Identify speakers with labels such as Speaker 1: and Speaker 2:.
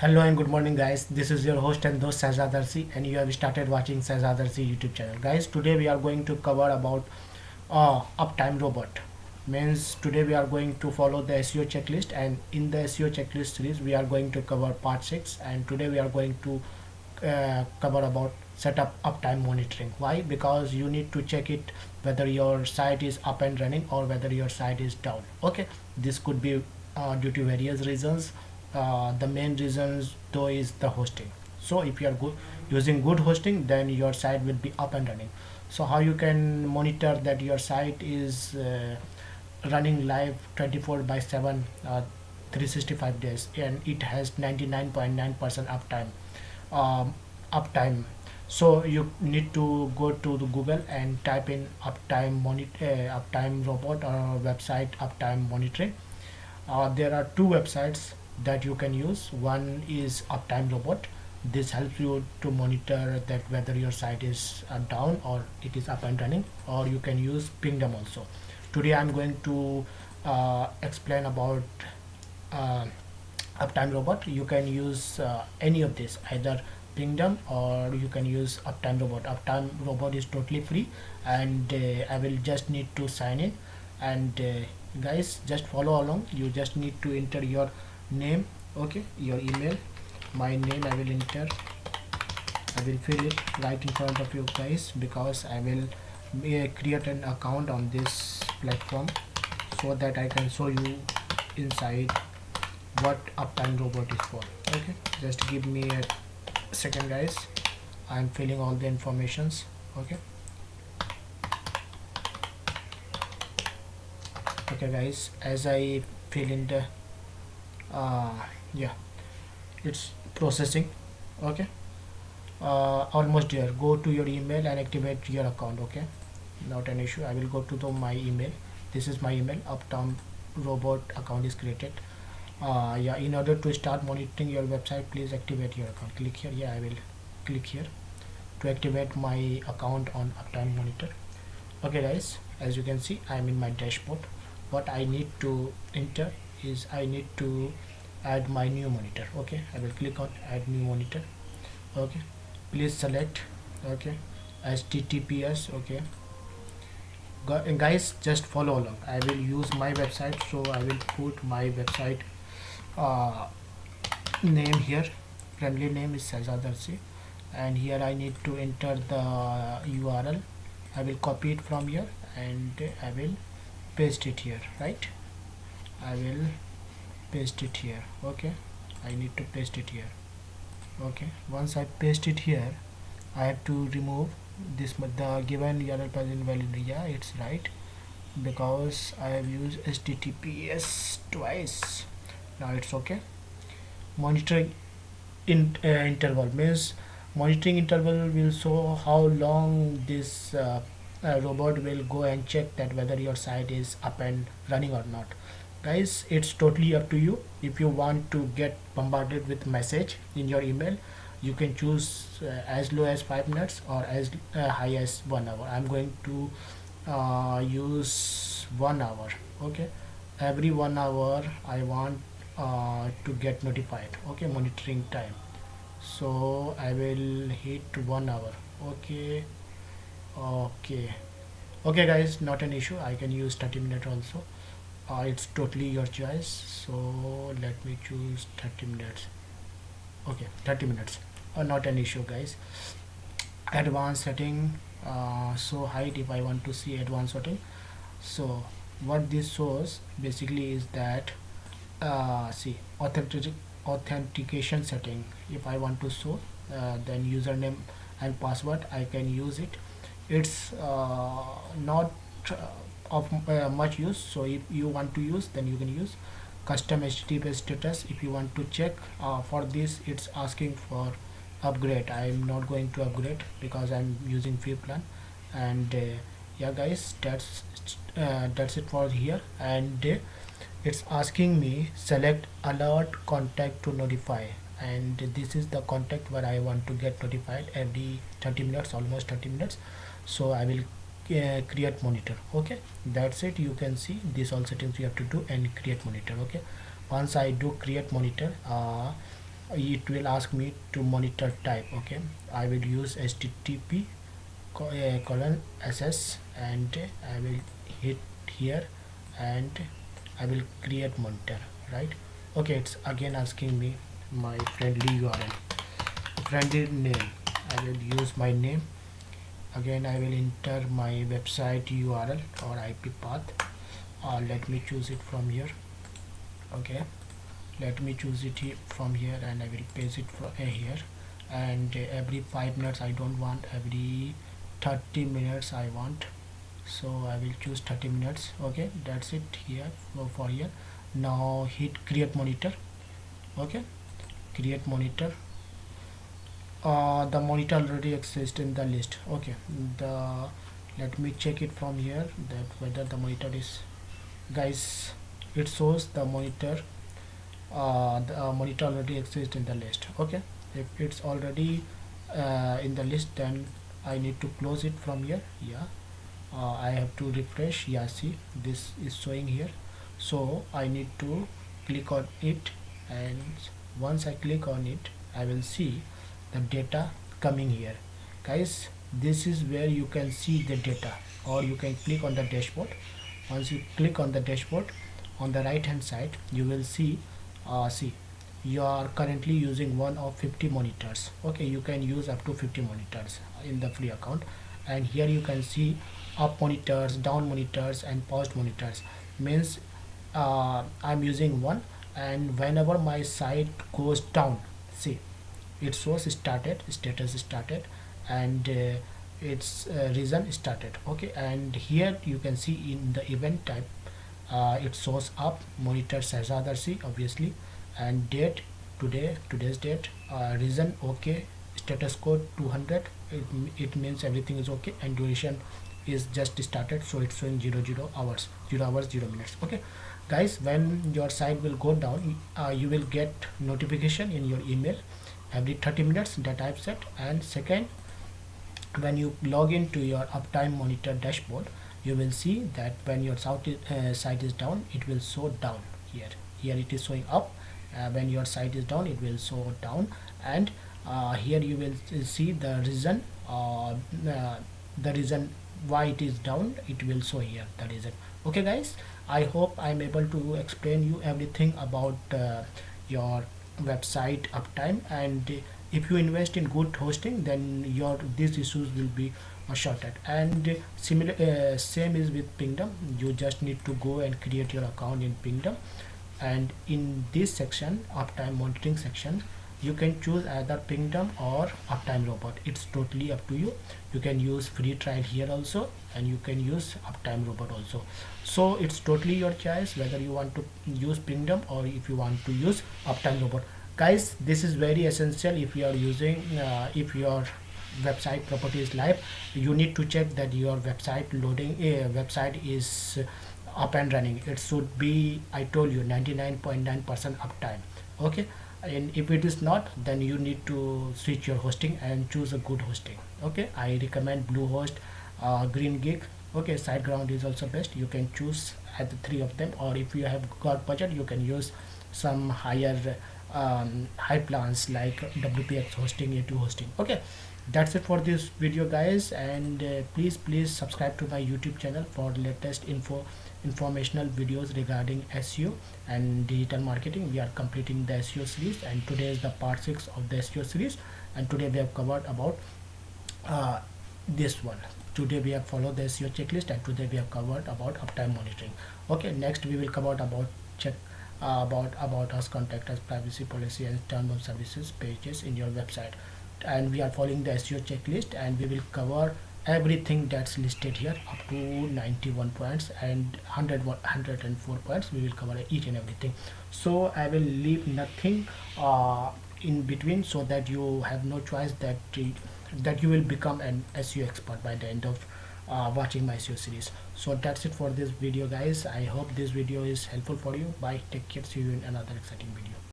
Speaker 1: Hello and good morning, guys. This is your host and host Shahzad Arsi, and you have started watching Shahzad Arsi YouTube channel. Guys, today we are going to cover about Uptime Robot. Means today we are going to follow the SEO checklist, and in the SEO checklist series we are going to cover part 6. And today we are going to cover about setup uptime monitoring. Why? Because you need to check it whether your site is up and running or whether your site is down. Okay, this could be due to various reasons. The main reasons though is the hosting. So if you are using good hosting, then your site will be up and running. So how you can monitor that your site is running live 24 by 7, 365 days, and it has 99.9% um, uptime. So you need to go to the Google and type in uptime robot or website uptime monitoring. There are two websites that you can use. One is Uptime Robot. This helps you to monitor that whether your site is down or it is up and running. Or you can use Pingdom also. Today I'm going to explain about uh, Uptime Robot. You can use any of this, either Pingdom or you can use Uptime Robot. Uptime Robot is totally free, and I will just need to sign in. And guys, just follow along. You just need to enter your name, okay, your email. My name I will enter. I will fill it right in front of you guys, because I will create an account on this platform so that I can show you inside what Uptime Robot is for. Okay, just give me a second, guys. I'm filling all the informations. Okay, okay, guys, as I fill in the uh, yeah, it's processing. Okay, almost there. Go to your email and activate your account. Okay, not an issue. I will go to my email. This is my email. Uptime Robot account is created. Yeah, in order to start monitoring your website, please activate your account. Click here. Yeah, I will click here to activate my account on Uptime Monitor. Okay, guys, as you can see, I'm in my dashboard. What I need to enter is I need to add my new monitor. Okay, I will click on add new monitor. Okay, please select. Okay, HTTPS. Okay, guys, just follow along. I will use my website, so I will put my website uh, name here. Friendly name is Shahzad Arsi, and here I need to enter the URL. I will copy it from here and I will paste it here, right? I will paste it here. Okay, I need to paste it here. Okay, once I paste it here, I have to remove this, the given URL present invalid. Yeah, it's right, because I have used HTTPS twice. Now it's okay. Monitoring interval means monitoring interval will show how long this robot will go and check that whether your site is up and running or not. Guys, it's totally up to you. If you want to get bombarded with message in your email, you can choose as low as 5 minutes or as high as 1 hour. I'm going to use 1 hour. Okay, every 1 hour I want to get notified. Okay, monitoring time. So I will hit 1 hour. Okay, okay, okay, guys, not an issue. I can use 30 minutes also. It's totally your choice. So let me choose 30 minutes. Okay, 30 minutes. Not an issue, guys. Advanced setting. So height, if I want to see advanced setting. So what this shows basically is that see, authentication setting. If I want to show, then username and password, I can use it. It's not of much use. So if you want to use, then you can use custom HTTP status. If you want to check, for this it's asking for upgrade. I'm not going to upgrade because I'm using free plan. And yeah, guys, that's it for here. And it's asking me select alert contact to notify, and this is the contact where I want to get notified every 30 minutes, almost 30 minutes. So I will create monitor. Okay, that's it. You can see this all settings you have to do and create monitor. Okay, once I do create monitor, it will ask me to monitor type. Okay, I will use http colon ss, and I will hit here, and I will create monitor, right? Okay, it's again asking me my friendly URL, friendly name. I will use my name. Again, I will enter my website URL or IP path. Let me choose it from here. Okay, let me choose it from here, and I will paste it from here. And every 5 minutes I don't want, every 30 minutes I want, so I will choose 30 minutes. Okay, that's it here for here. Now hit create monitor. Okay, create monitor. The monitor already exists in the list. Okay, the let me check it from here that whether the monitor is, guys, it shows the monitor. The monitor already exists in the list. Okay, if it's already in the list, then I need to close it from here. Yeah, I have to refresh. Yeah, see, this is showing here, so I need to click on it, and once I click on it, I will see the data coming here. Guys, this is where you can see the data, or you can click on the dashboard. Once you click on the dashboard, on the right hand side you will see you are currently using one of 50 monitors. Okay, you can use up to 50 monitors in the free account. And here you can see up monitors, down monitors, and paused monitors. Means I'm using one, and whenever my site goes down, see, it shows started, status started, and its reason started. Okay, and here you can see in the event type, it shows up monitor Shahzad Arsi, obviously, and date, today's date, reason okay, status code 200. It means everything is okay, and duration is just started, so it's showing 00 hours, 0 hours 0 minutes. Okay, guys, when your site will go down, you will get notification in your email every 30 minutes that I've set. And second, when you log into your uptime monitor dashboard, you will see that when your site is down, it will show down here. Here it is showing up. When your site is down, it will show down. And here you will see the reason why it is down. It will show here the reason. Okay, guys, I hope I'm able to explain you everything about your website uptime. And if you invest in good hosting, then your these issues will be sorted. And similar same is with Pingdom. You just need to go and create your account in Pingdom, and in this section, uptime monitoring section, you can choose either Pingdom or Uptime Robot. It's totally up to you. You can use free trial here also, and you can use Uptime Robot also. So it's totally your choice whether you want to use Pingdom or if you want to use Uptime Robot. Guys, this is very essential. If you are using if your website property is live, you need to check that your website is up and running. It should be, I told you, 99.9% uptime. Okay, and if it is not, then you need to switch your hosting and choose a good hosting. Okay, I recommend Bluehost, Green Gig. Okay, SiteGround is also best. You can choose at the three of them, or if you have got budget, you can use some high plans like WPX hosting, A2 hosting. Okay, that's it for this video, guys. And please subscribe to my YouTube channel for latest informational videos regarding SEO and digital marketing. We are completing the SEO series, and today is the part 6 of the SEO series. And today we have covered about this one. Today we have followed the SEO checklist, and today we have covered about uptime monitoring. Okay, next we will cover about check about us, contact us, privacy policy, and terms of services pages in your website. And we are following the SEO checklist, and we will cover everything that's listed here up to 91 points and 104 points. We will cover each and everything, so I will leave nothing in between, so that you have no choice, that you will become an SEO expert by the end of watching my SEO series. So that's it for this video, guys. I hope this video is helpful for you. Bye, take care, see you in another exciting video.